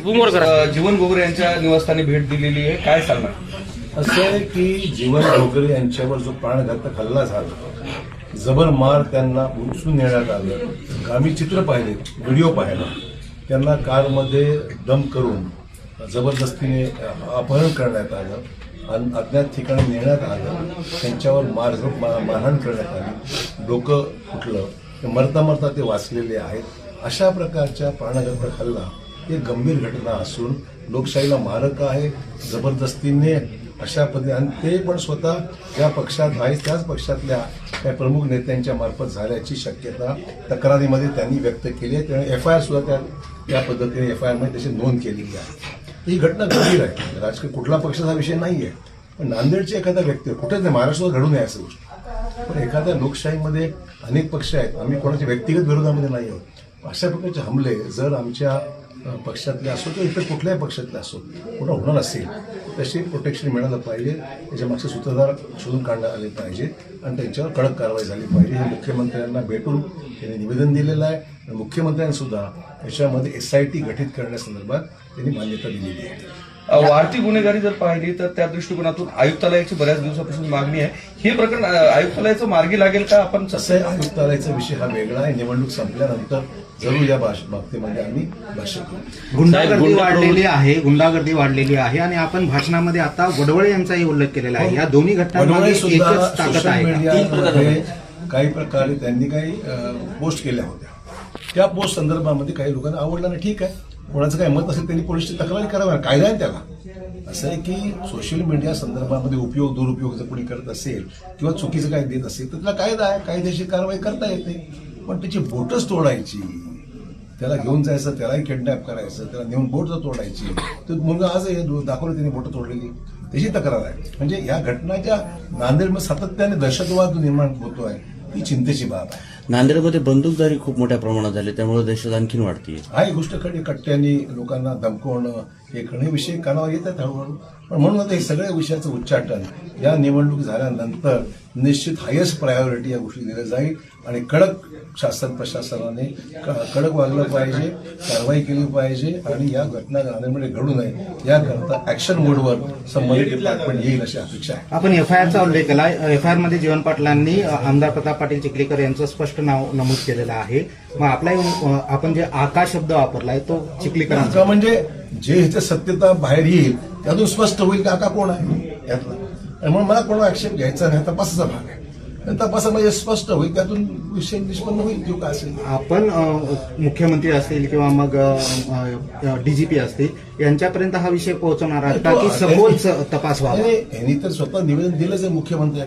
बूमवर करा. जीवन गोगरे यांच्या निवासस्थानी भेट दिलेली आहे, काय सांगणार? असं आहे की जीवन गोगरे यांच्यावर जो प्राणघातक हल्ला झाला, जबर मार त्यांना उचलून नेण्यात आलं. आम्ही चित्र पाहिले, व्हिडिओ पाहिला. त्यांना कारमध्ये दम करून जबरदस्तीने अपहरण करण्यात आलं आणि अज्ञात ठिकाणी नेण्यात आलं. त्यांच्यावर मारहाण करण्यात आली. डोकं फुटलं. मरता मरता ते वाचलेले आहेत. अशा प्रकारच्या प्राणघातक हल्ला ही गंभीर घटना असून लोकशाहीला मारक आहे. जबरदस्तीने अशा पद्धतीने, आणि ते पण स्वतः ज्या पक्षात आहे त्याच पक्षातल्या काही प्रमुख नेत्यांच्या मार्फत झाल्याची शक्यता तक्रारीमध्ये त्यांनी व्यक्त केली आहे. त्यामुळे एफआयआर सुद्धा त्या पद्धतीने एफआयआरमध्ये त्याची नोंद केलेली आहे. ही घटना गंभीर आहे. राजकीय कुठला पक्षाचा विषय नाही आहे, पण नांदेडचे एखादा व्यक्ती कुठेच नाही, महाराष्ट्रात घडू नये असं गोष्ट. पण एखाद्या लोकशाहीमध्ये अनेक पक्ष आहेत, आम्ही कोणाच्या व्यक्तिगत विरोधामध्ये नाही आहोत. अशा प्रकारचे हमले जर आमच्या पक्षातले असो किंवा इतर कुठल्याही पक्षातले असो कुठं होणार असेल, तशी प्रोटेक्शन मिळालं पाहिजे. त्याच्या मागचे सूत्रधार शोधून काढण्यात आले पाहिजे आणि त्यांच्यावर कडक कारवाई झाली पाहिजे. हे मुख्यमंत्र्यांना भेटून त्यांनी निवेदन दिलेलं आहे. आणि मुख्यमंत्र्यांनी सुद्धा याच्यामध्ये SIT गठीत करण्यासंदर्भात त्यांनी मान्यता दिलेली आहे. वाढती गुन्हेगारी जर पाहिली तर त्या दृष्टिकोनातून आयुक्तालयाची बऱ्याच दिवसापासून मागणी आहे. हे प्रकरण आयुक्तालयाचं मार्गी लागेल का? आपण कसं आहे, आयुक्तालयाचा विषय हा वेगळा आहे. निवडणूक संपल्यानंतर जरूर या बाबतीमध्ये आम्ही भाष्य करू. गुंडागर्दी वाढलेली आहे आणि आपण भाषणामध्ये आता वडवळे यांचाही उल्लेख केलेला आहे. या दोन्ही घटनांमध्ये एकच ताकद आहे. काही प्रकारे त्यांनी काही पोस्ट केल्या होत्या. त्या पोस्ट संदर्भामध्ये काही लोकांना आवडलं नाही. ठीक आहे, कोणाचं काही मत असेल त्यांनी पोलिसची तक्रारी करावी, कायदा आहे त्याला. असं आहे की सोशल मीडिया संदर्भामध्ये उपयोग दुरुपयोग जर कोणी करत असेल किंवा चुकीचं काही देत असेल तर त्याला कायदा आहे, कायदेशीर कारवाई करता येते. पण त्याची बोटच तोडायची, त्याला घेऊन जायचं, त्यालाही किडनॅप करायचं, त्याला नेऊन बोट जर तोडायची, तर मुलगा आज दाखवलं त्यांनी बोट तोडलेली, त्याची तक्रार आहे. म्हणजे या घटनाच्या नांदेडमध्ये सातत्याने दहशतवाद निर्माण होतो आहे, ही चिंतेची बाब आहे. नांदेडमध्ये बंदूकदारी खूप मोठ्या प्रमाणात झाली, त्यामुळे दहशत आणखीन वाढतीये. हा गोष्ट कट्ट्याने लोकांना धमकवणं हे कणे विषय कानावर येतात हळूहळू. पण म्हणून आता हे सगळ्या विषयाचं उच्चाटन या निवडणूक झाल्यानंतर निश्चित हायेस्ट प्रायोरिटी या गोष्टी दिल्या जाईल आणि कडक शासन प्रशासनाने कडक वागलं पाहिजे, कारवाई केली पाहिजे आणि या घटना नांदेडमध्ये घडू नये याकरता ऍक्शन मोडवर संबंधित डिपार्टमेंट येईल अशी अपेक्षा आहे. आपण एफआयआरचा उल्लेख केला. एफआयआर मध्ये जीवन पाटलांनी आमदार प्रताप पाटील चिखलीकर यांचं स्पष्ट नाव नमूद केलेलं आहे. मग आपला आपण जे आका शब्द वापरलाय तो चिखलीकरांचा, म्हणजे जे ह्याचं सत्यता बाहेर येईल त्यातून स्पष्ट होईल की आका कोण आहे यातलं. म्हणून मला कोणा आक्षेप घ्यायचा नाही, तपासाचा भाग आहे. तपासामध्ये स्पष्ट होईल, त्यातून विषय निष्पन्न होईल जो काय असेल. आपण मुख्यमंत्री असतील किंवा मग DGP असतील यांच्यापर्यंत हा विषय पोहोचवणार आहात का की सखोल तपास व्हावा? यांनी तर स्वतः निवेदन दिलंच आहे मुख्यमंत्री.